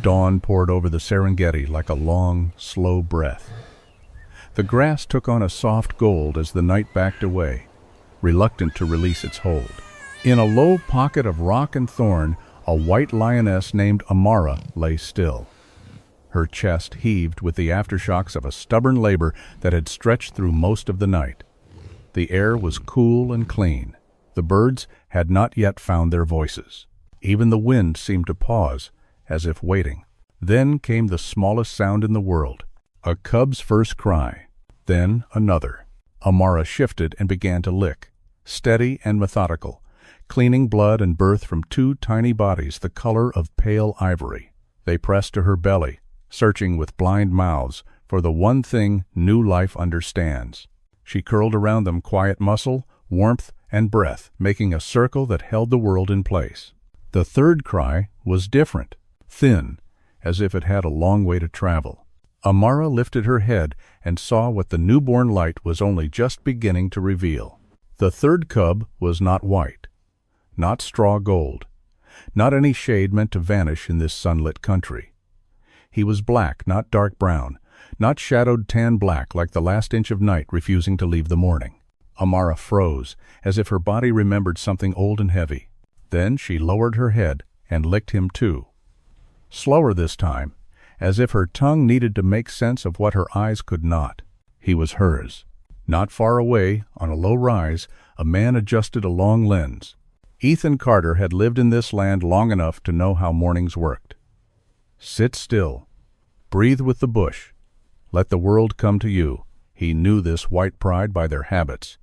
Dawn poured over the Serengeti like a long, slow breath. The grass took on a soft gold as the night backed away, reluctant to release its hold. In a low pocket of rock and thorn, a white lioness named Amara lay still. Her chest heaved with the aftershocks of a stubborn labor that had stretched through most of the night. The air was cool and clean. The birds had not yet found their voices. Even the wind seemed to pause, as if waiting. Then came the smallest sound in the world, a cub's first cry. Then another. Amara shifted and began to lick, steady and methodical, cleaning blood and birth from two tiny bodies the color of pale ivory. They pressed to her belly, searching with blind mouths for the one thing new life understands. She curled around them quiet muscle, warmth, and breath, making a circle that held the world in place. The third cry was different, thin, as if it had a long way to travel. Amara lifted her head and saw what the newborn light was only just beginning to reveal. The third cub was not white, not straw gold, not any shade meant to vanish in this sunlit country. He was black, not dark brown, not shadowed tan black like the last inch of night refusing to leave the morning. Amara froze, as if her body remembered something old and heavy. Then she lowered her head and licked him too. Slower this time, as if her tongue needed to make sense of what her eyes could not. He was hers. Not far away, on a low rise, a man adjusted a long lens. Ethan Carter had lived in this land long enough to know how mornings worked. Sit still. Breathe with the bush. Let the world come to you. He knew this white pride by their habits,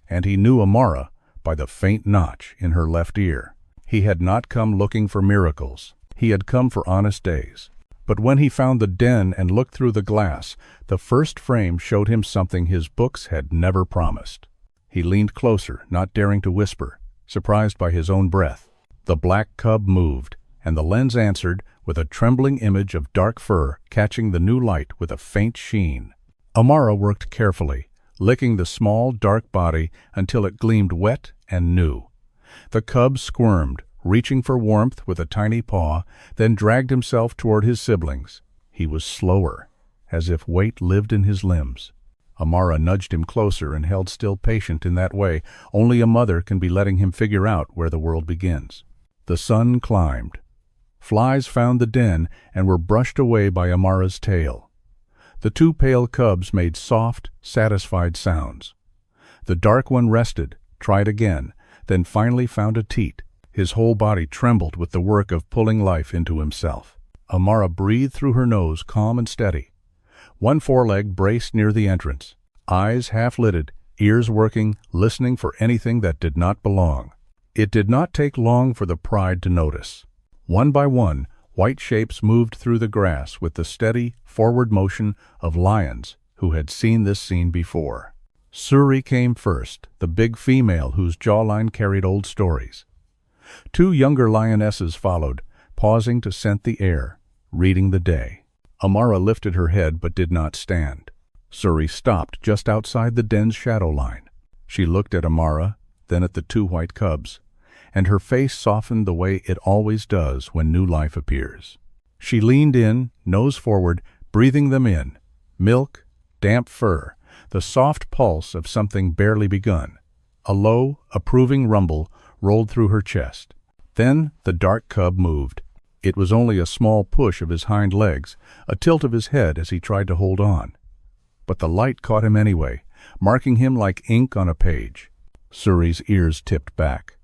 and he knew Amara by the faint notch in her left ear. He had not come looking for miracles. He had come for honest days. But when he found the den and looked through the glass, the first frame showed him something his books had never promised. He leaned closer, not daring to whisper, surprised by his own breath. The black cub moved, and the lens answered with a trembling image of dark fur catching the new light with a faint sheen. Amara worked carefully, licking the small, dark body until it gleamed wet and new. The cub squirmed, reaching for warmth with a tiny paw, then dragged himself toward his siblings. He was slower, as if weight lived in his limbs. Amara nudged him closer and held still, patient in that way only a mother can be, letting him figure out where the world begins. The sun climbed. Flies found the den and were brushed away by Amara's tail. The two pale cubs made soft, satisfied sounds. The dark one rested, tried again, then finally found a teat. His whole body trembled with the work of pulling life into himself. Amara breathed through her nose, calm and steady. One foreleg braced near the entrance, eyes half-lidded, ears working, listening for anything that did not belong. It did not take long for the pride to notice. One by one, white shapes moved through the grass with the steady, forward motion of lions who had seen this scene before. Suri came first, the big female whose jawline carried old stories. Two younger lionesses followed, pausing to scent the air, reading the day. Amara lifted her head but did not stand. Suri stopped just outside the den's shadow line. She looked at Amara, then at the two white cubs, and her face softened the way it always does when new life appears. She leaned in, nose forward, breathing them in. Milk, damp fur, the soft pulse of something barely begun. A low, approving rumble rolled through her chest. Then the dark cub moved. It was only a small push of his hind legs, a tilt of his head as he tried to hold on. But the light caught him anyway, marking him like ink on a page. Suri's ears tipped back.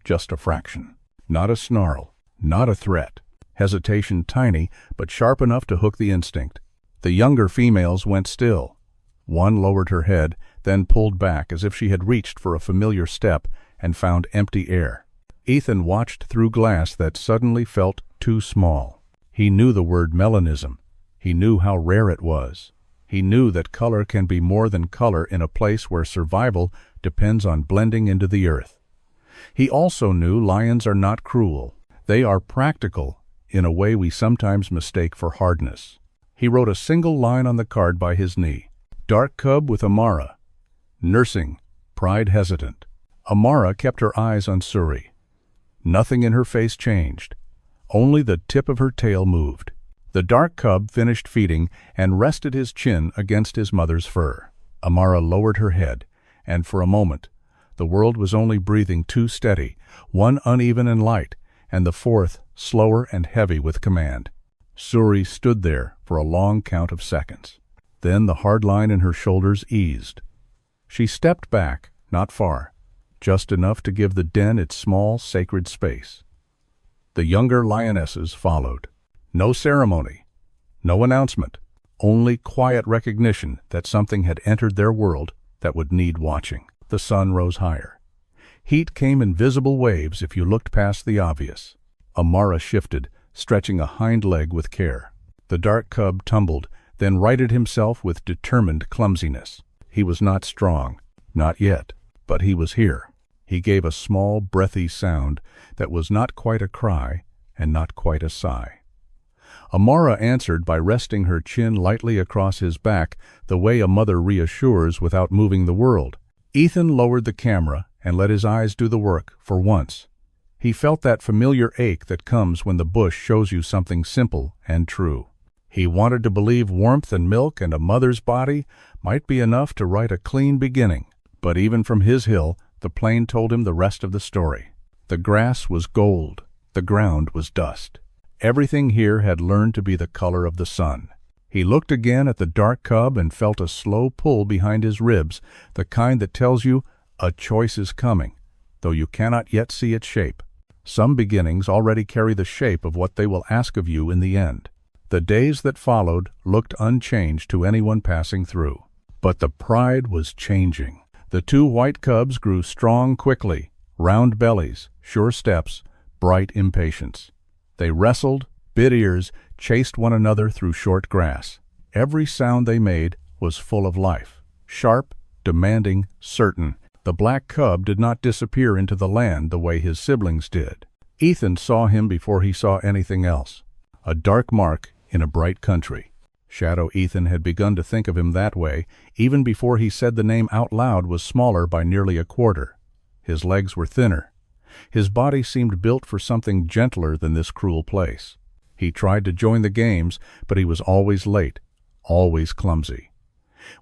Just a fraction. Not a snarl, not a threat. Hesitation tiny, but sharp enough to hook the instinct. The younger females went still. One lowered her head, then pulled back as if she had reached for a familiar step and found empty air. Ethan watched through glass that suddenly felt too small. He knew the word melanism. He knew how rare it was. He knew that color can be more than color in a place where survival depends on blending into the earth. He also knew lions are not cruel. They are practical in a way we sometimes mistake for hardness. He wrote a single line on the card by his knee. Dark cub with Amara. Nursing. Pride hesitant. Amara kept her eyes on Suri. Nothing in her face changed. Only the tip of her tail moved. The dark cub finished feeding and rested his chin against his mother's fur. Amara lowered her head, and for a moment, the world was only breathing two steady, one uneven and light, and the fourth slower and heavy with command. Suri stood there for a long count of seconds. Then the hard line in her shoulders eased. She stepped back, not far, just enough to give the den its small, sacred space. The younger lionesses followed. No ceremony, no announcement, only quiet recognition that something had entered their world that would need watching. The sun rose higher. Heat came in visible waves if you looked past the obvious. Amara shifted, stretching a hind leg with care. The dark cub tumbled, then righted himself with determined clumsiness. He was not strong, not yet, but he was here. He gave a small, breathy sound that was not quite a cry and not quite a sigh. Amara answered by resting her chin lightly across his back, the way a mother reassures without moving the world. Ethan lowered the camera and let his eyes do the work for once. He felt that familiar ache that comes when the bush shows you something simple and true. He wanted to believe warmth and milk and a mother's body might be enough to write a clean beginning. But even from his hill, the plain told him the rest of the story. The grass was gold. The ground was dust. Everything here had learned to be the color of the sun. He looked again at the dark cub and felt a slow pull behind his ribs, the kind that tells you a choice is coming, though you cannot yet see its shape. Some beginnings already carry the shape of what they will ask of you in the end. The days that followed looked unchanged to anyone passing through. But the pride was changing. The two white cubs grew strong quickly, round bellies, sure steps, bright impatience. They wrestled, bit ears, chased one another through short grass. Every sound they made was full of life, sharp, demanding, certain. The black cub did not disappear into the land the way his siblings did. Ethan saw him before he saw anything else. A dark mark in a bright country. Shadow Ethan had begun to think of him that way, even before he said the name out loud was smaller by nearly a quarter. His legs were thinner. His body seemed built for something gentler than this cruel place. He tried to join the games, but he was always late, always clumsy.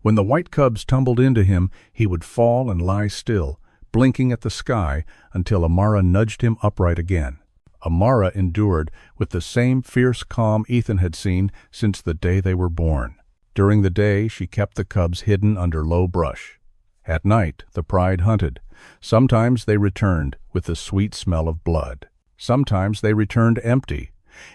When the white cubs tumbled into him, he would fall and lie still, blinking at the sky until Amara nudged him upright again. Amara endured with the same fierce calm Ethan had seen since the day they were born. During the day, she kept the cubs hidden under low brush. At night, the pride hunted. Sometimes they returned with the sweet smell of blood. Sometimes they returned empty,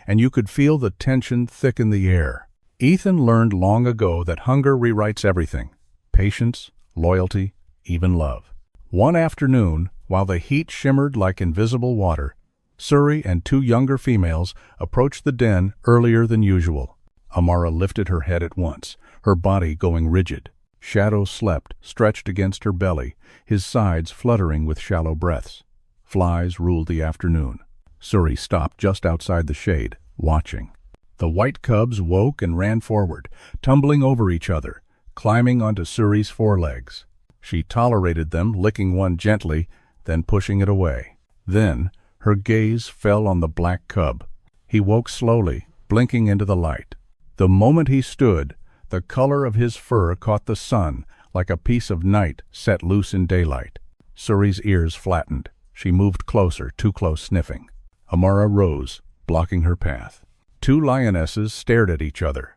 and you could feel the tension thicken the air. Ethan learned long ago that hunger rewrites everything: patience, loyalty, even love. One afternoon, while the heat shimmered like invisible water, Suri and two younger females approached the den earlier than usual. Amara lifted her head at once, her body going rigid. Shadow slept, stretched against her belly, his sides fluttering with shallow breaths. Flies ruled the afternoon. Suri stopped just outside the shade, watching. The white cubs woke and ran forward, tumbling over each other, climbing onto Suri's forelegs. She tolerated them, licking one gently, then pushing it away. Then her gaze fell on the black cub. He woke slowly, blinking into the light. The moment he stood, the color of his fur caught the sun like a piece of night set loose in daylight. Suri's ears flattened. She moved closer, too close, sniffing. Amara rose, blocking her path. Two lionesses stared at each other.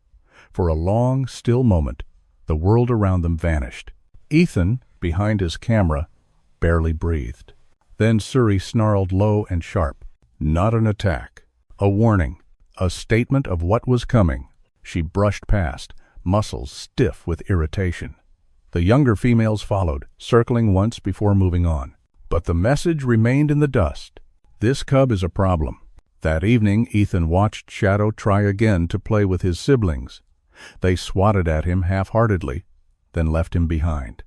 For a long, still moment, the world around them vanished. Ethan, behind his camera, barely breathed. Then Suri snarled low and sharp. Not an attack. A warning. A statement of what was coming. She brushed past, muscles stiff with irritation. The younger females followed, circling once before moving on. But the message remained in the dust. This cub is a problem. That evening, Ethan watched Shadow try again to play with his siblings. They swatted at him half-heartedly, then left him behind.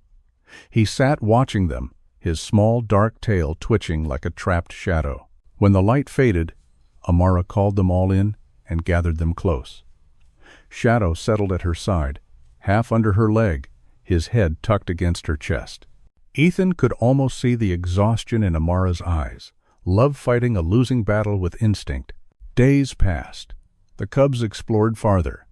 He sat watching them, his small dark tail twitching like a trapped shadow. When the light faded, Amara called them all in and gathered them close. Shadow settled at her side, half under her leg, his head tucked against her chest. Ethan could almost see the exhaustion in Amara's eyes, love fighting a losing battle with instinct. Days passed. The cubs explored farther.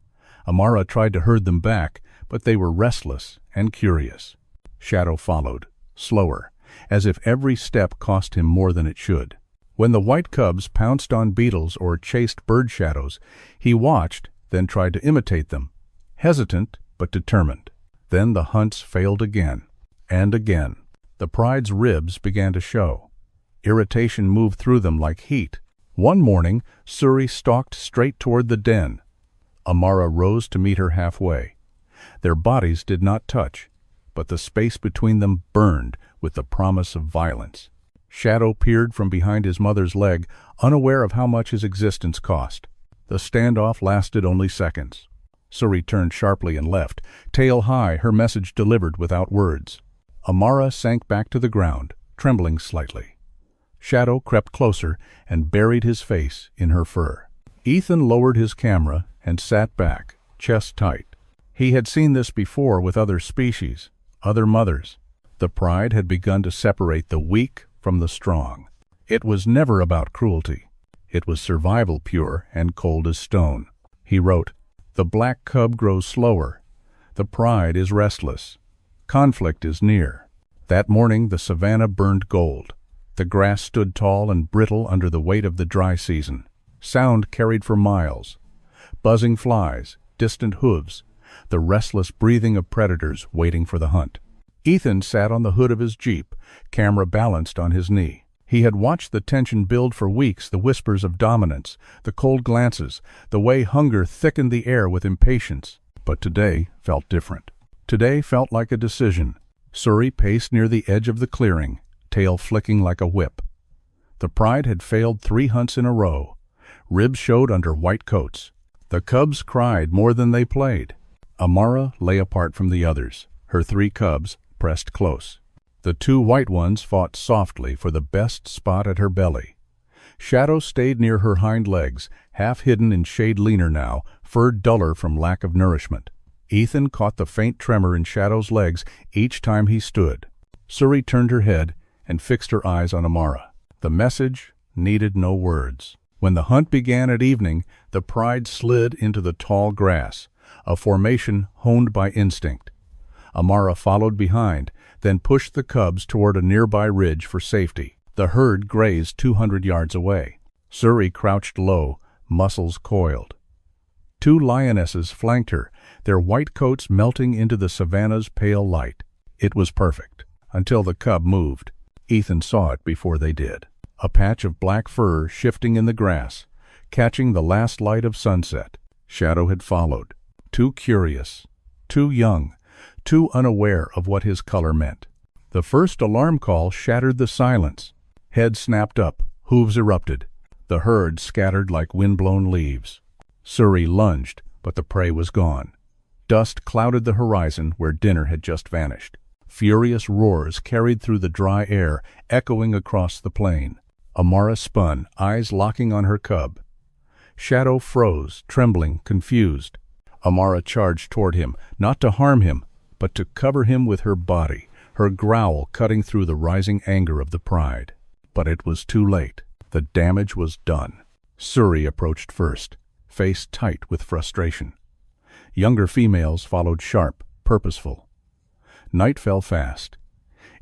Amara tried to herd them back, but they were restless and curious. Shadow followed, slower, as if every step cost him more than it should. When the white cubs pounced on beetles or chased bird shadows, he watched, then tried to imitate them, hesitant but determined. Then the hunts failed again, and again. The pride's ribs began to show. Irritation moved through them like heat. One morning, Suri stalked straight toward the den. Amara rose to meet her halfway. Their bodies did not touch, but the space between them burned with the promise of violence. Shadow peered from behind his mother's leg, unaware of how much his existence cost. The standoff lasted only seconds. Suri turned sharply and left, tail high, her message delivered without words. Amara sank back to the ground, trembling slightly. Shadow crept closer and buried his face in her fur. Ethan lowered his camera and sat back, chest tight. He had seen this before with other species, other mothers. The pride had begun to separate the weak from the strong. It was never about cruelty. It was survival pure and cold as stone. He wrote, "The black cub grows slower. The pride is restless. Conflict is near." That morning the savannah burned gold. The grass stood tall and brittle under the weight of the dry season. Sound carried for miles. Buzzing flies, distant hooves, the restless breathing of predators waiting for the hunt. Ethan sat on the hood of his Jeep, camera balanced on his knee. He had watched the tension build for weeks, the whispers of dominance, the cold glances, the way hunger thickened the air with impatience. But today felt different. Today felt like a decision. Suri paced near the edge of the clearing, tail flicking like a whip. The pride had failed 3 hunts in a row. Ribs showed under white coats. The cubs cried more than they played. Amara lay apart from the others, her 3 cubs pressed close. The 2 white ones fought softly for the best spot at her belly. Shadow stayed near her hind legs, half hidden in shade, leaner now, fur duller from lack of nourishment. Ethan caught the faint tremor in Shadow's legs each time he stood. Suri turned her head and fixed her eyes on Amara. The message needed no words. When the hunt began at evening, the pride slid into the tall grass, a formation honed by instinct. Amara followed behind, then pushed the cubs toward a nearby ridge for safety. The herd grazed 200 yards away. Suri crouched low, muscles coiled. 2 lionesses flanked her, their white coats melting into the savannah's pale light. It was perfect, until the cub moved. Ethan saw it before they did. A patch of black fur shifting in the grass, catching the last light of sunset. Shadow had followed. Too curious, too young, too unaware of what his color meant. The first alarm call shattered the silence. Head snapped up, hooves erupted. The herd scattered like wind-blown leaves. Suri lunged, but the prey was gone. Dust clouded the horizon where dinner had just vanished. Furious roars carried through the dry air, echoing across the plain. Amara spun, eyes locking on her cub. Shadow froze, trembling, confused. Amara charged toward him, not to harm him, but to cover him with her body, her growl cutting through the rising anger of the pride. But it was too late. The damage was done. Suri approached first, face tight with frustration. Younger females followed sharp, purposeful. Night fell fast.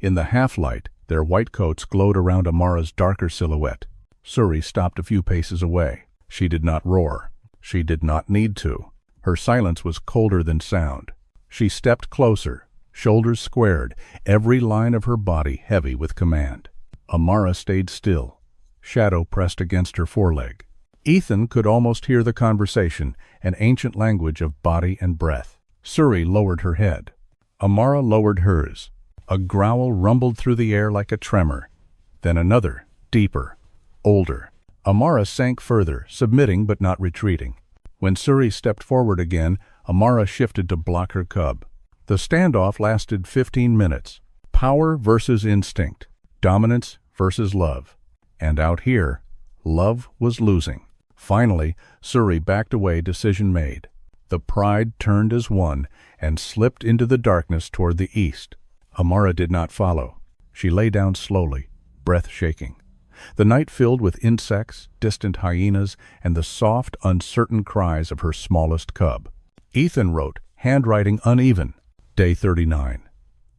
In the half-light, their white coats glowed around Amara's darker silhouette. Suri stopped a few paces away. She did not roar. She did not need to. Her silence was colder than sound. She stepped closer, shoulders squared, every line of her body heavy with command. Amara stayed still. Shadow pressed against her foreleg. Ethan could almost hear the conversation, an ancient language of body and breath. Suri lowered her head. Amara lowered hers. A growl rumbled through the air like a tremor. Then another, deeper, older. Amara sank further, submitting but not retreating. When Suri stepped forward again, Amara shifted to block her cub. The standoff lasted 15 minutes. Power versus instinct. Dominance versus love. And out here, love was losing. Finally, Suri backed away, decision made. The pride turned as one and slipped into the darkness toward the east. Amara did not follow. She lay down slowly, breath shaking. The night filled with insects, distant hyenas, and the soft, uncertain cries of her smallest cub. Ethan wrote, handwriting uneven. Day 39.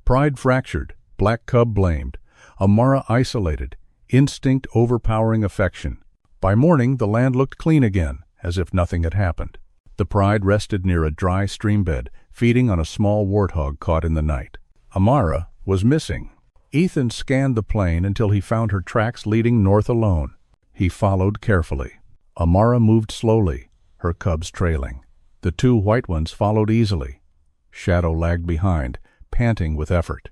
Pride fractured, black cub blamed, Amara isolated, instinct overpowering affection. By morning, the land looked clean again, as if nothing had happened. The pride rested near a dry stream bed, feeding on a small warthog caught in the night. Amara was missing. Ethan scanned the plain until he found her tracks leading north alone. He followed carefully. Amara moved slowly, her cubs trailing. The two white ones followed easily. Shadow lagged behind, panting with effort.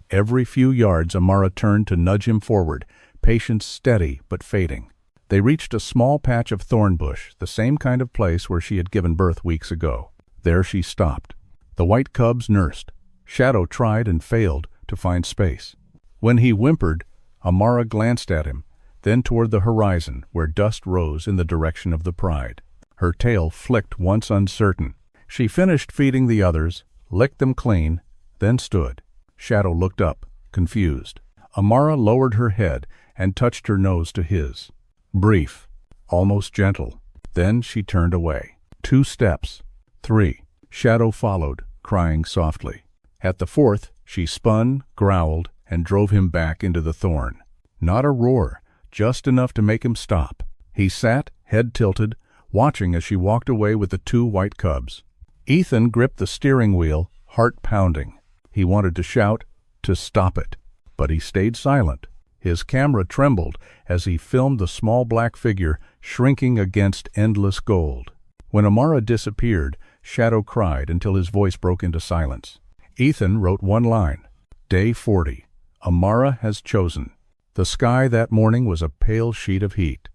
Every few yards Amara turned to nudge him forward, patience steady but fading. They reached a small patch of thorn bush, the same kind of place where she had given birth weeks ago. There she stopped. The white cubs nursed. Shadow tried and failed to find space. When he whimpered, Amara glanced at him, then toward the horizon where dust rose in the direction of the pride. Her tail flicked once uncertain. She finished feeding the others, licked them clean, then stood. Shadow looked up, confused. Amara lowered her head and touched her nose to his. Brief, almost gentle. Then she turned away. 2 steps. 3. Shadow followed, crying softly. At the 4th, she spun, growled, and drove him back into the thorn. Not a roar, just enough to make him stop. He sat, head tilted, watching as she walked away with the 2 white cubs. Ethan gripped the steering wheel, heart pounding. He wanted to shout, to stop it, but he stayed silent. His camera trembled as he filmed the small black figure shrinking against endless gold. When Amara disappeared, Shadow cried until his voice broke into silence. Ethan wrote 1 line. Day 40. Amara has chosen. The sky that morning was a pale sheet of heat.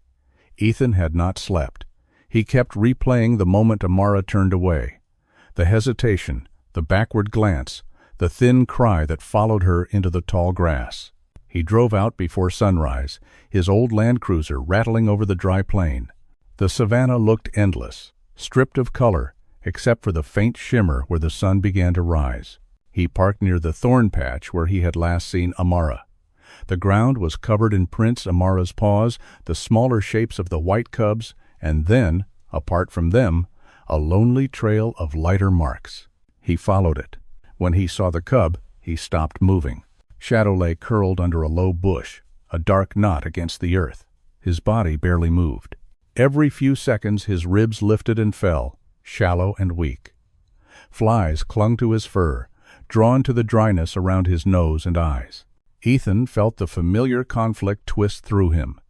Ethan had not slept. He kept replaying the moment Amara turned away. The hesitation, the backward glance, the thin cry that followed her into the tall grass. He drove out before sunrise, his old Land Cruiser rattling over the dry plain. The savannah looked endless, stripped of color, except for the faint shimmer where the sun began to rise. He parked near the thorn patch where he had last seen Amara. The ground was covered in prints Amara's paws, the smaller shapes of the white cubs, and then, apart from them, a lonely trail of lighter marks. He followed it. When he saw the cub, he stopped moving. Shadow lay curled under a low bush, a dark knot against the earth. His body barely moved. Every few seconds his ribs lifted and fell, shallow and weak. Flies clung to his fur, drawn to the dryness around his nose and eyes. Ethan felt the familiar conflict twist through him.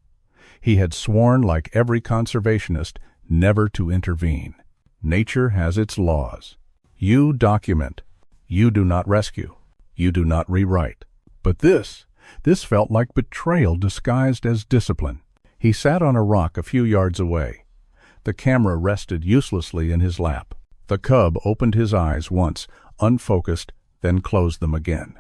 He had sworn, like every conservationist, never to intervene. Nature has its laws. You document. You do not rescue. You do not rewrite. But this felt like betrayal disguised as discipline. He sat on a rock a few yards away. The camera rested uselessly in his lap. The cub opened his eyes once, unfocused, then closed them again.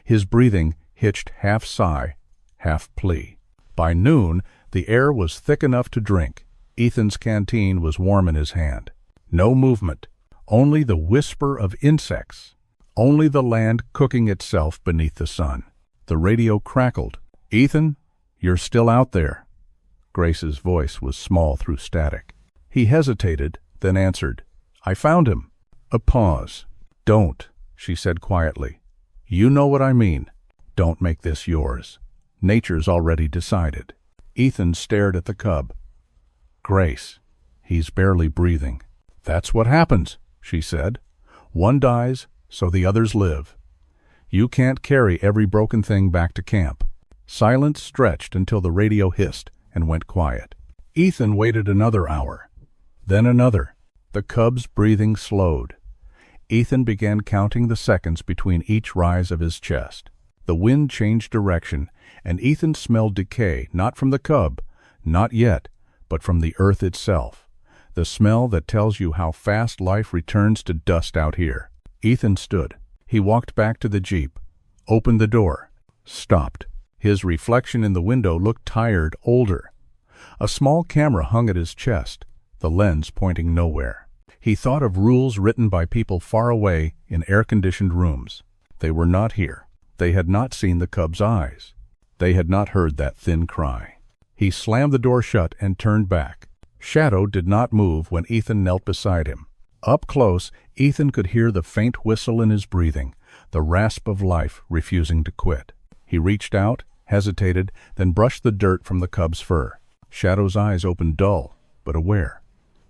His breathing hitched half sigh, half plea. By noon, the air was thick enough to drink. Ethan's canteen was warm in his hand. No movement, only the whisper of insects. Only the land cooking itself beneath the sun. The radio crackled. Ethan, you're still out there. Grace's voice was small through static. He hesitated, then answered, I found him. A pause. Don't, she said quietly. You know what I mean. Don't make this yours. Nature's already decided. Ethan stared at the cub. Grace, he's barely breathing. That's what happens, she said. One dies, so the others live. You can't carry every broken thing back to camp. Silence stretched until the radio hissed and went quiet. Ethan waited another hour, then another. The cub's breathing slowed. Ethan began counting the seconds between each rise of his chest. The wind changed direction, and Ethan smelled decay, not from the cub, not yet, but from the earth itself. The smell that tells you how fast life returns to dust out here. Ethan stood. He walked back to the Jeep, opened the door, stopped. His reflection in the window looked tired, older. A small camera hung at his chest, the lens pointing nowhere. He thought of rules written by people far away in air-conditioned rooms. They were not here. They had not seen the cub's eyes. They had not heard that thin cry. He slammed the door shut and turned back. Shadow did not move when Ethan knelt beside him. Up close, Ethan could hear the faint whistle in his breathing, the rasp of life refusing to quit. He reached out, hesitated, then brushed the dirt from the cub's fur. Shadow's eyes opened dull, but aware.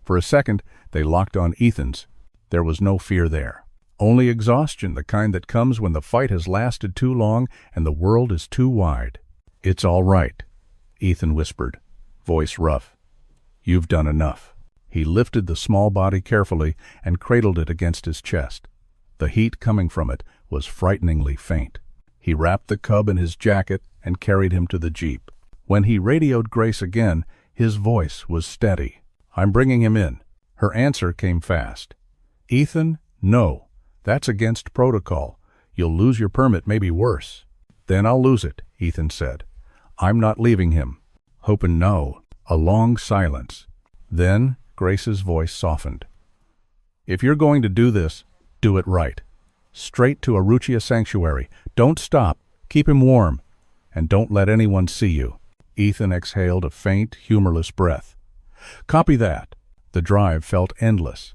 For a second, they locked on Ethan's. There was no fear there. Only exhaustion, the kind that comes when the fight has lasted too long and the world is too wide. "It's all right," Ethan whispered, voice rough. "You've done enough." He lifted the small body carefully and cradled it against his chest. The heat coming from it was frighteningly faint. He wrapped the cub in his jacket and carried him to the jeep. When he radioed Grace again, his voice was steady. "I'm bringing him in." Her answer came fast. "Ethan, no. That's against protocol. You'll lose your permit, maybe worse." "Then I'll lose it," Ethan said. "I'm not leaving him." "Hopin' no." A long silence. Then Grace's voice softened. "If you're going to do this, do it right. Straight to Aruchia Sanctuary. Don't stop. Keep him warm. And don't let anyone see you." Ethan exhaled a faint, humorless breath. "Copy that." The drive felt endless.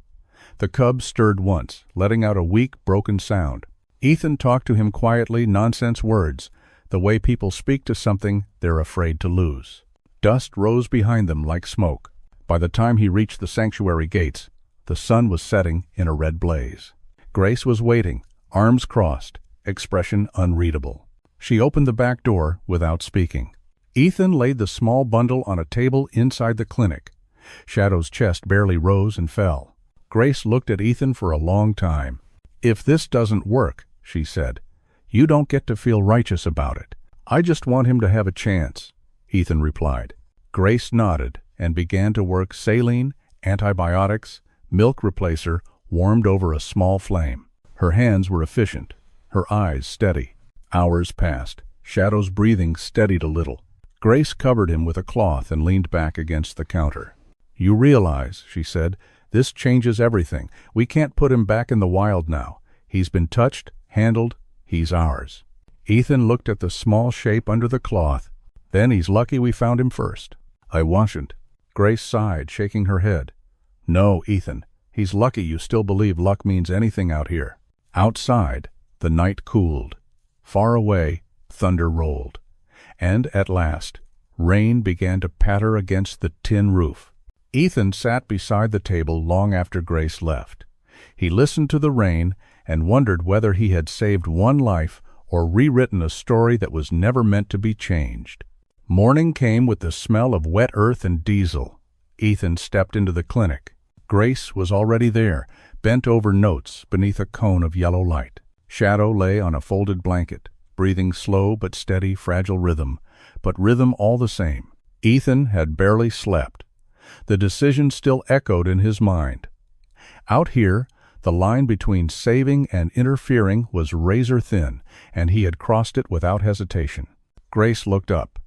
The cub stirred once, letting out a weak, broken sound. Ethan talked to him quietly, nonsense words, the way people speak to something they're afraid to lose. Dust rose behind them like smoke. By the time he reached the sanctuary gates, the sun was setting in a red blaze. Grace was waiting, arms crossed, expression unreadable. She opened the back door without speaking. Ethan laid the small bundle on a table inside the clinic. Shadow's chest barely rose and fell. Grace looked at Ethan for a long time. "If this doesn't work," she said, "you don't get to feel righteous about it. I just want him to have a chance," Ethan replied. Grace nodded and began to work saline, antibiotics, milk replacer, warmed over a small flame. Her hands were efficient, her eyes steady. Hours passed. Shadow's breathing steadied a little. Grace covered him with a cloth and leaned back against the counter. "You realize," she said, "this changes everything. We can't put him back in the wild now. He's been touched, handled, he's ours." Ethan looked at the small shape under the cloth. "Then he's lucky we found him first." "I wasn't." Grace sighed, shaking her head. "No, Ethan, he's lucky you still believe luck means anything out here." Outside, the night cooled. Far away, thunder rolled. And at last, rain began to patter against the tin roof. Ethan sat beside the table long after Grace left. He listened to the rain and wondered whether he had saved one life or rewritten a story that was never meant to be changed. Morning came with the smell of wet earth and diesel. Ethan stepped into the clinic. Grace was already there, bent over notes beneath a cone of yellow light. Shadow lay on a folded blanket, breathing slow but steady, fragile rhythm, but rhythm all the same. Ethan had barely slept. The decision still echoed in his mind. Out here, the line between saving and interfering was razor thin, and he had crossed it without hesitation. Grace looked up.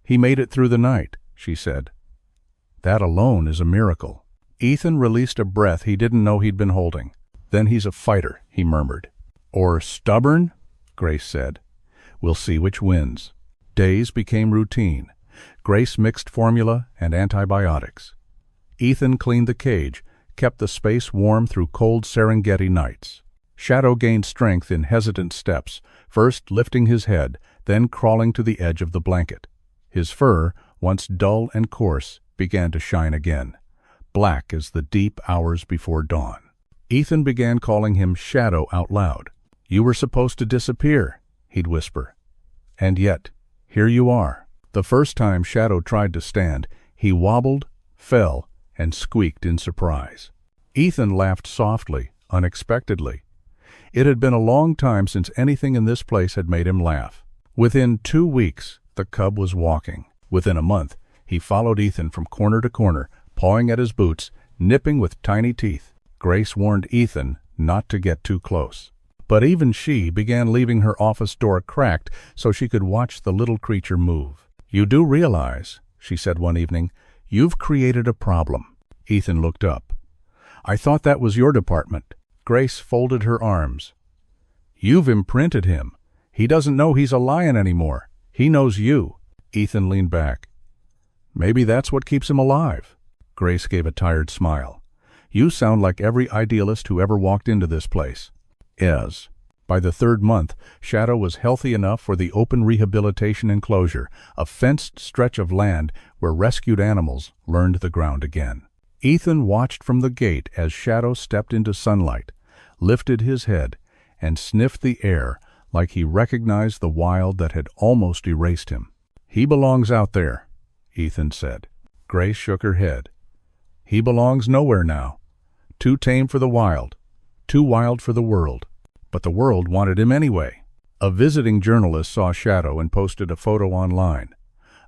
"He made it through the night," she said. "That alone is a miracle." Ethan released a breath he didn't know he'd been holding. "Then he's a fighter," he murmured. "Or stubborn?" Grace said. "We'll see which wins." Days became routine. Grace mixed formula and antibiotics. Ethan cleaned the cage, kept the space warm through cold Serengeti nights. Shadow gained strength in hesitant steps, first lifting his head, then crawling to the edge of the blanket. His fur, once dull and coarse, began to shine again, black as the deep hours before dawn. Ethan began calling him Shadow out loud. "You were supposed to disappear," he'd whisper. "And yet, here you are." The first time Shadow tried to stand, he wobbled, fell, and squeaked in surprise. Ethan laughed softly, unexpectedly. It had been a long time since anything in this place had made him laugh. Within 2 weeks, the cub was walking. Within a month, he followed Ethan from corner to corner, pawing at his boots, nipping with tiny teeth. Grace warned Ethan not to get too close. But even she began leaving her office door cracked so she could watch the little creature move. "You do realize," she said one evening, "you've created a problem." Ethan looked up. "I thought that was your department." Grace folded her arms. "You've imprinted him. He doesn't know he's a lion anymore. He knows you. Ethan leaned back. Maybe that's what keeps him alive. Grace gave a tired smile. You sound like every idealist who ever walked into this place. By the third month, Shadow was healthy enough for the open rehabilitation enclosure, a fenced stretch of land where rescued animals learned the ground again. Ethan watched from the gate as Shadow stepped into sunlight, lifted his head, and sniffed the air like he recognized the wild that had almost erased him. He belongs out there, Ethan said. Grace shook her head. He belongs nowhere now. Too tame for the wild. Too wild for the world. But the world wanted him anyway. A visiting journalist saw Shadow and posted a photo online.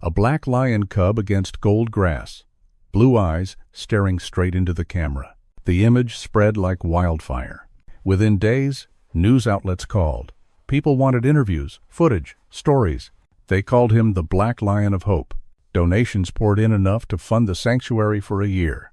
A black lion cub against gold grass. Blue eyes staring straight into the camera. The image spread like wildfire. Within days, news outlets called. People wanted interviews, footage, stories. They called him the Black Lion of Hope. Donations poured in enough to fund the sanctuary for a year.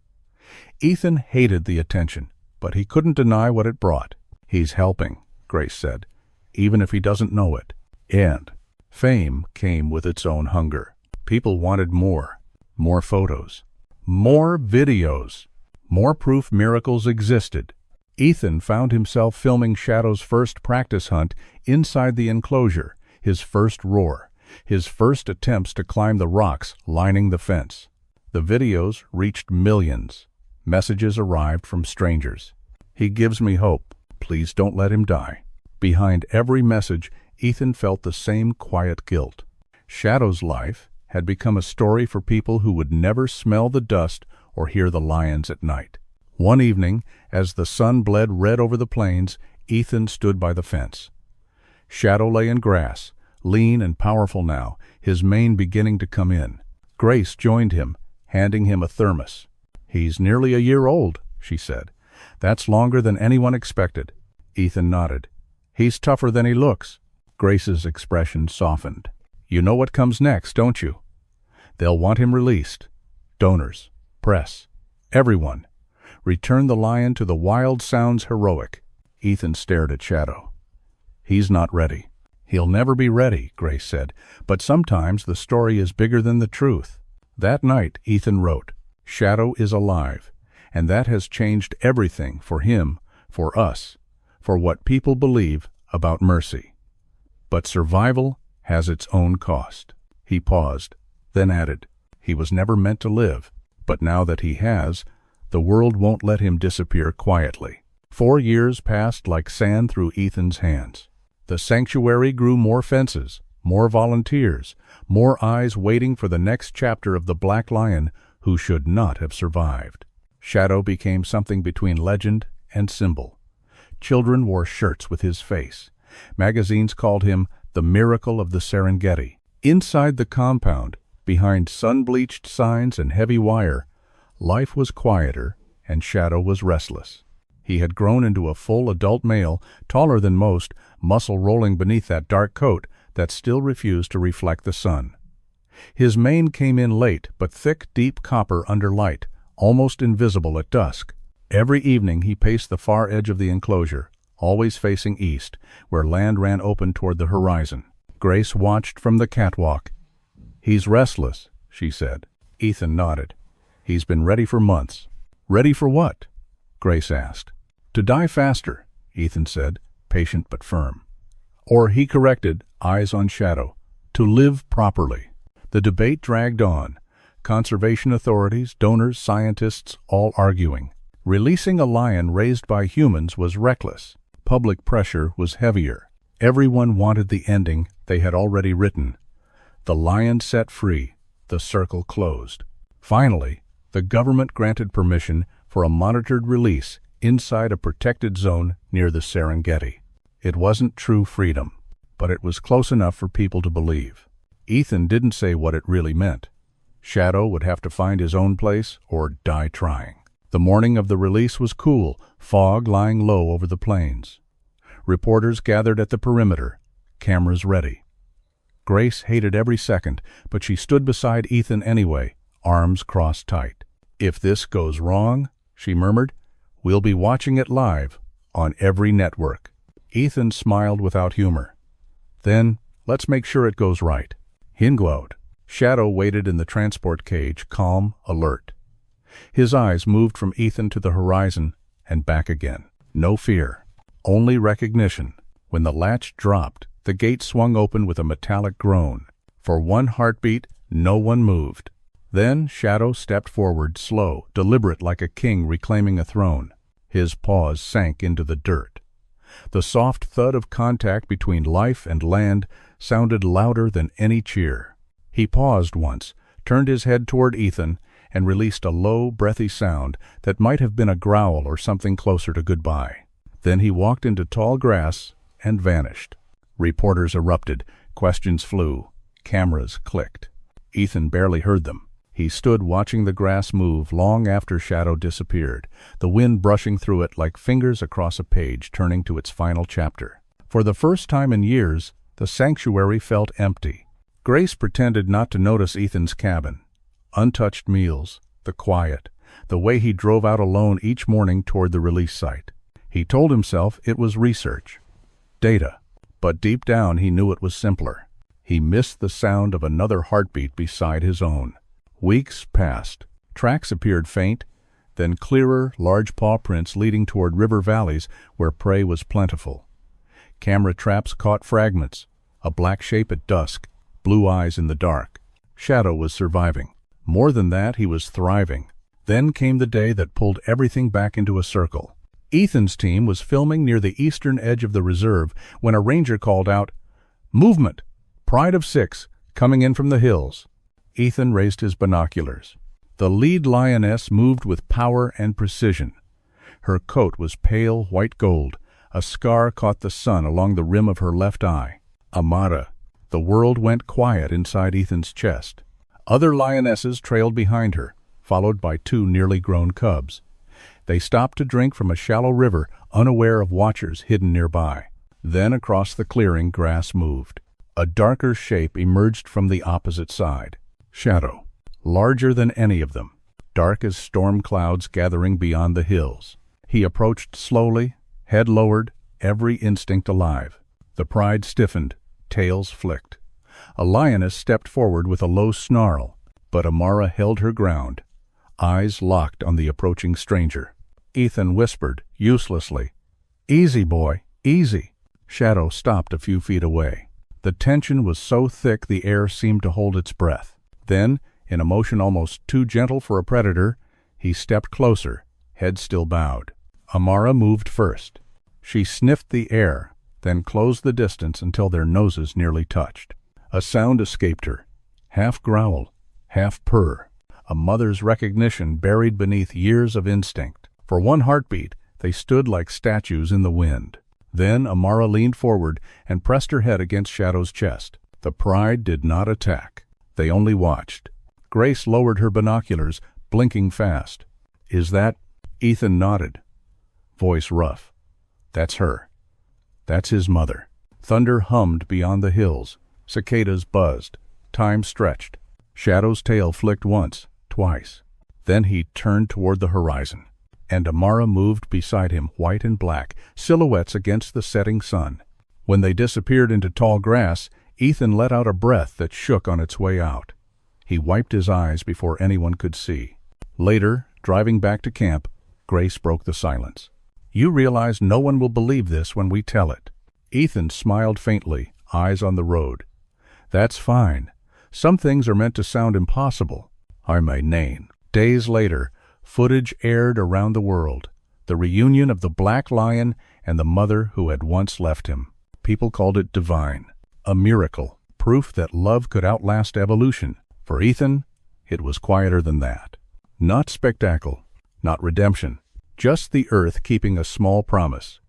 Ethan hated the attention, but he couldn't deny what it brought. He's helping, Grace said, even if he doesn't know it. And fame came with its own hunger. People wanted more. More photos. More videos. More proof miracles existed. Ethan found himself filming Shadow's first practice hunt inside the enclosure, his first roar, his first attempts to climb the rocks lining the fence. The videos reached millions. Messages arrived from strangers. He gives me hope. Please don't let him die. Behind every message, Ethan felt the same quiet guilt. Shadow's life had become a story for people who would never smell the dust or hear the lions at night. One evening, as the sun bled red over the plains, Ethan stood by the fence. Shadow lay in grass, lean and powerful now, his mane beginning to come in. Grace joined him, handing him a thermos. He's nearly a year old, she said. That's longer than anyone expected. Ethan nodded. He's tougher than he looks. Grace's expression softened. You know what comes next, don't you? They'll want him released. Donors, press, everyone. Return the lion to the wild sounds heroic. Ethan stared at Shadow. He's not ready. He'll never be ready, Grace said, but sometimes the story is bigger than the truth. That night, Ethan wrote, Shadow is alive, and that has changed everything for him, for us, for what people believe about mercy. But survival has its own cost. He paused, then added, he was never meant to live, but now that he has, the world won't let him disappear quietly. 4 years passed like sand through Ethan's hands. The sanctuary grew more fences, more volunteers, more eyes waiting for the next chapter of the Black Lion who should not have survived. Shadow became something between legend and symbol. Children wore shirts with his face. Magazines called him the miracle of the Serengeti. Inside the compound, behind sun-bleached signs and heavy wire, life was quieter and Shadow was restless. He had grown into a full adult male, taller than most, muscle rolling beneath that dark coat that still refused to reflect the sun. His mane came in late, but thick, deep copper under light, almost invisible at dusk. Every evening he paced the far edge of the enclosure, always facing east, where land ran open toward the horizon. Grace watched from the catwalk. He's restless, she said. Ethan nodded. He's been ready for months. Ready for what? Grace asked. To die faster, Ethan said, patient but firm. Or, he corrected, eyes on Shadow, to live properly. The debate dragged on. Conservation authorities, donors, scientists, all arguing. Releasing a lion raised by humans was reckless. Public pressure was heavier. Everyone wanted the ending they had already written. The lion set free, the circle closed. Finally, the government granted permission for a monitored release inside a protected zone near the Serengeti. It wasn't true freedom, but it was close enough for people to believe. Ethan didn't say what it really meant. Shadow would have to find his own place or die trying. The morning of the release was cool, fog lying low over the plains. Reporters gathered at the perimeter, cameras ready. Grace hated every second, but she stood beside Ethan anyway, arms crossed tight. If this goes wrong, she murmured, we'll be watching it live on every network. Ethan smiled without humor. Then, let's make sure it goes right. Hinguoed. Shadow waited in the transport cage, calm, alert. His eyes moved from Ethan to the horizon and back again. No fear, only recognition. When the latch dropped, the gate swung open with a metallic groan. For one heartbeat, no one moved. Then Shadow stepped forward, slow, deliberate, like a king reclaiming a throne. His paws sank into the dirt. The soft thud of contact between life and land sounded louder than any cheer. He paused once, turned his head toward Ethan, and released a low, breathy sound that might have been a growl or something closer to goodbye. Then he walked into tall grass and vanished. Reporters erupted, questions flew, cameras clicked. Ethan barely heard them. He stood watching the grass move long after Shadow disappeared, the wind brushing through it like fingers across a page turning to its final chapter. For the first time in years, the sanctuary felt empty. Grace pretended not to notice Ethan's cabin. Untouched meals, the quiet, the way he drove out alone each morning toward the release site. He told himself it was research, data, but deep down he knew it was simpler. He missed the sound of another heartbeat beside his own. Weeks passed. Tracks appeared faint, then clearer, large paw prints leading toward river valleys where prey was plentiful. Camera traps caught fragments, a black shape at dusk, blue eyes in the dark. Shadow was surviving. More than that, he was thriving. Then came the day that pulled everything back into a circle. Ethan's team was filming near the eastern edge of the reserve when a ranger called out, "Movement! Pride of 6, coming in from the hills." Ethan raised his binoculars. The lead lioness moved with power and precision. Her coat was pale white gold. A scar caught the sun along the rim of her left eye. Amara. The world went quiet inside Ethan's chest. Other lionesses trailed behind her, followed by 2 nearly grown cubs. They stopped to drink from a shallow river, unaware of watchers hidden nearby. Then across the clearing, grass moved. A darker shape emerged from the opposite side. Shadow, larger than any of them, dark as storm clouds gathering beyond the hills. He approached slowly, head lowered, every instinct alive. The pride stiffened, tails flicked. A lioness stepped forward with a low snarl, but Amara held her ground, eyes locked on the approaching stranger. Ethan whispered, uselessly, "Easy, boy, easy." Shadow stopped a few feet away. The tension was so thick the air seemed to hold its breath. Then, in a motion almost too gentle for a predator, he stepped closer, head still bowed. Amara moved first. She sniffed the air, then closed the distance until their noses nearly touched. A sound escaped her, half growl, half purr, a mother's recognition buried beneath years of instinct. For one heartbeat, they stood like statues in the wind. Then Amara leaned forward and pressed her head against Shadow's chest. The pride did not attack. They only watched. Grace lowered her binoculars, blinking fast. "Is that—" Ethan nodded. Voice rough. "That's her. That's his mother." Thunder hummed beyond the hills. Cicadas buzzed. Time stretched. Shadow's tail flicked once, twice. Then he turned toward the horizon, and Amara moved beside him, white and black, silhouettes against the setting sun. When they disappeared into tall grass, Ethan let out a breath that shook on its way out. He wiped his eyes before anyone could see. Later, driving back to camp, Grace broke the silence. "You realize no one will believe this when we tell it." Ethan smiled faintly, eyes on the road. "That's fine. Some things are meant to sound impossible. I'm a name." Days later, footage aired around the world. The reunion of the black lion and the mother who had once left him. People called it divine. A miracle. Proof that love could outlast evolution. For Ethan, it was quieter than that. Not spectacle, not redemption. Just the earth keeping a small promise.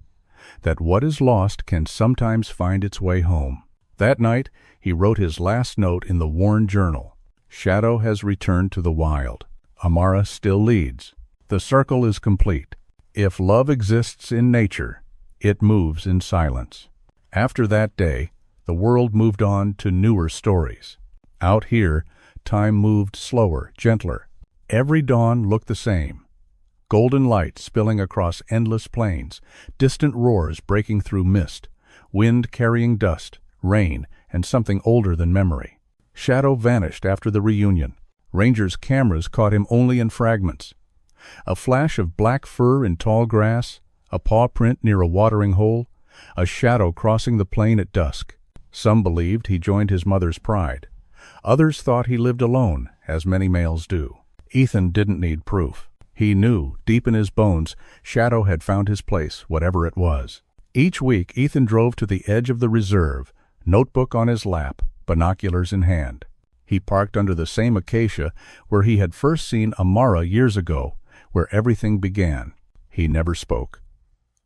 That what is lost can sometimes find its way home. That night, he wrote his last note in the worn journal. Shadow has returned to the wild. Amara still leads. The circle is complete. If love exists in nature, it moves in silence. After that day, the world moved on to newer stories. Out here, time moved slower, gentler. Every dawn looked the same. Golden light spilling across endless plains, distant roars breaking through mist, wind carrying dust, rain, and something older than memory. Shadow vanished after the reunion. Rangers' cameras caught him only in fragments. A flash of black fur in tall grass, a paw print near a watering hole, a shadow crossing the plain at dusk. Some believed he joined his mother's pride. Others thought he lived alone, as many males do. Ethan didn't need proof. He knew, deep in his bones, Shadow had found his place, whatever it was. Each week, Ethan drove to the edge of the reserve, notebook on his lap, binoculars in hand. He parked under the same acacia where he had first seen Amara years ago, where everything began. He never spoke,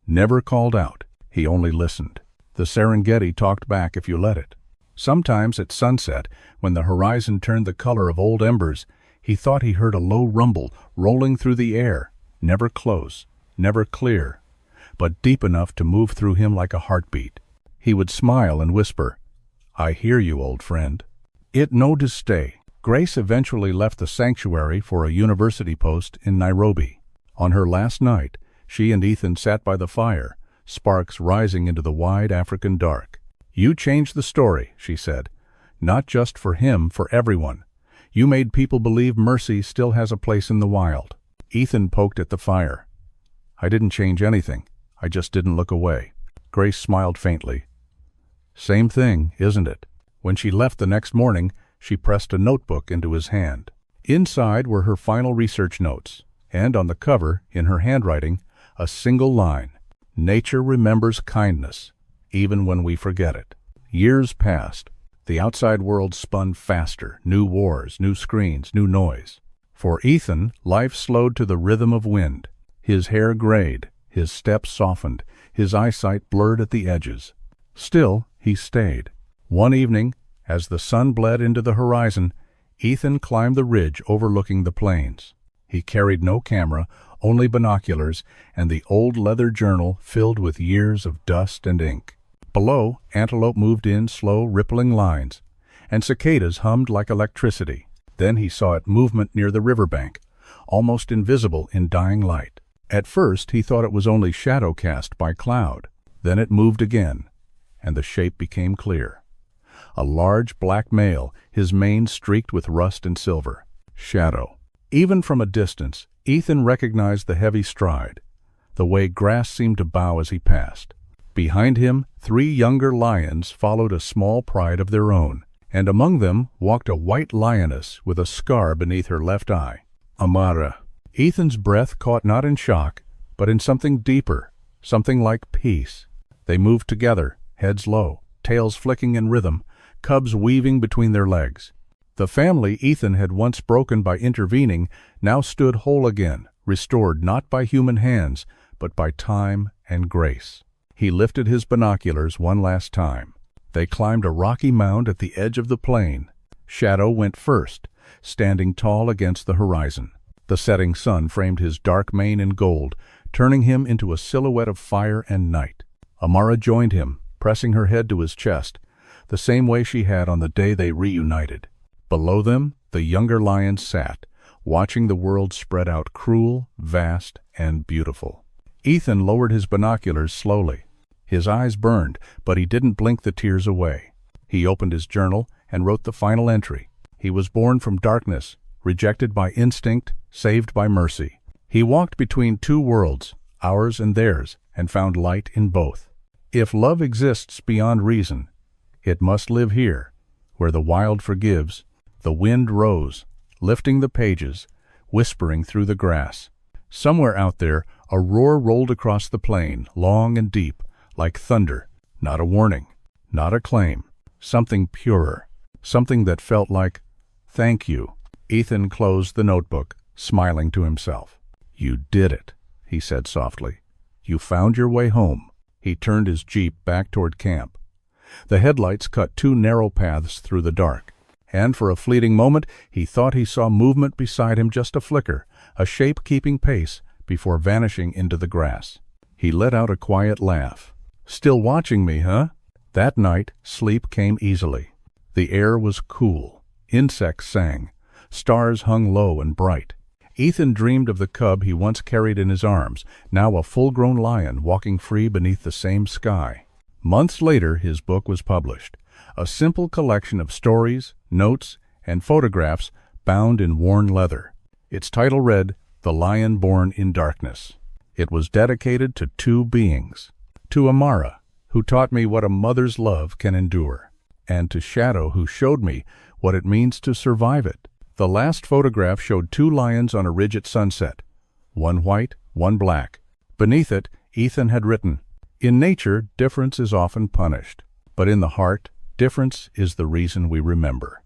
never called out. He only listened. The Serengeti talked back if you let it. Sometimes at sunset, when the horizon turned the color of old embers, he thought he heard a low rumble rolling through the air, never close, never clear, but deep enough to move through him like a heartbeat. He would smile and whisper, "I hear you, old friend." It no to stay. Grace eventually left the sanctuary for a university post in Nairobi. On her last night, she and Ethan sat by the fire, sparks rising into the wide African dark. "You changed the story," she said. "Not just for him, for everyone. You made people believe mercy still has a place in the wild." Ethan poked at the fire. "I didn't change anything. I just didn't look away." Grace smiled faintly. "Same thing, isn't it?" When she left the next morning, she pressed a notebook into his hand. Inside were her final research notes, and on the cover, in her handwriting, a single line: "Nature remembers kindness, even when we forget it." Years passed. The outside world spun faster, new wars, new screens, new noise. For Ethan, life slowed to the rhythm of wind. His hair grayed, his steps softened, his eyesight blurred at the edges. Still, he stayed. One evening, as the sun bled into the horizon, Ethan climbed the ridge overlooking the plains. He carried no camera, only binoculars, and the old leather journal filled with years of dust and ink. Below, antelope moved in slow, rippling lines, and cicadas hummed like electricity. Then he saw it movement near the riverbank, almost invisible in dying light. At first he thought it was only shadow cast by cloud. Then it moved again, and the shape became clear. A large black male, his mane streaked with rust and silver. Shadow. Even from a distance, Ethan recognized the heavy stride, the way grass seemed to bow as he passed. Behind him, 3 younger lions followed a small pride of their own, and among them walked a white lioness with a scar beneath her left eye. Amara. Ethan's breath caught not in shock, but in something deeper, something like peace. They moved together, heads low, tails flicking in rhythm, cubs weaving between their legs. The family Ethan had once broken by intervening now stood whole again, restored not by human hands, but by time and grace. He lifted his binoculars one last time. They climbed a rocky mound at the edge of the plain. Shadow went first, standing tall against the horizon. The setting sun framed his dark mane in gold, turning him into a silhouette of fire and night. Amara joined him, pressing her head to his chest, the same way she had on the day they reunited. Below them, the younger lions sat, watching the world spread out cruel, vast, and beautiful. Ethan lowered his binoculars slowly. His eyes burned, but he didn't blink the tears away. He opened his journal and wrote the final entry. He was born from darkness, rejected by instinct, saved by mercy. He walked between 2 worlds, ours and theirs, and found light in both. If love exists beyond reason, it must live here, where the wild forgives. The wind rose, lifting the pages, whispering through the grass. Somewhere out there, a roar rolled across the plain, long and deep, like thunder. Not a warning, not a claim, something purer, something that felt like, "Thank you." Ethan closed the notebook, smiling to himself. "You did it," he said softly. "You found your way home." He turned his jeep back toward camp. The headlights cut 2 narrow paths through the dark, and for a fleeting moment he thought he saw movement beside him, just a flicker, a shape keeping pace before vanishing into the grass. He let out a quiet laugh. "Still watching me, huh?" That night, sleep came easily. The air was cool. Insects sang. Stars hung low and bright. Ethan dreamed of the cub he once carried in his arms, now a full-grown lion walking free beneath the same sky. Months later, his book was published, a simple collection of stories, notes, and photographs bound in worn leather. Its title read, "The Lion Born in Darkness." It was dedicated to two beings, to Amara, who taught me what a mother's love can endure, and to Shadow, who showed me what it means to survive it. The last photograph showed two lions on a ridge at sunset, one white, one black. Beneath it, Ethan had written, "In nature, difference is often punished, but in the heart, difference is the reason we remember."